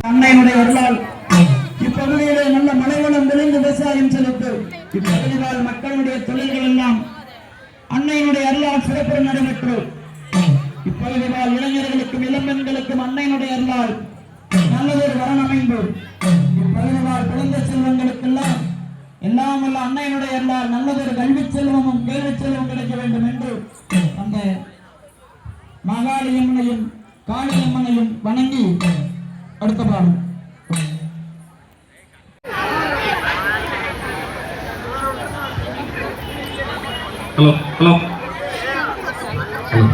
அன்னையினுடைய அருளால் இப்பகுதியிலே நல்ல மலைவளம் விளைந்து விவசாயம் செலுத்து இப்பகுதியால் மக்களுடைய தொழில்கள் எல்லாம் அன்னையினுடைய அருளால் சிறப்பு நடைபெற்று இப்பகுதியால் இளைஞர்களுக்கும் இளம்பெண்களுக்கும் அன்னையினுடைய அருளால் நல்லதொரு வரம் அமைந்து இப்பகுதியால் குழந்தை செல்வங்களுக்கெல்லாம் எல்லாம் வல்ல அன்னையினுடைய அருளால் நல்லதொரு கல்வி செல்வமும் கேள்வி செல்வம் கிடைக்க வேண்டும் என்று அந்த மகாளியம்மனையும் காளியம்மனையும் வணங்கி அடுத்த பாடம். Hello hello hello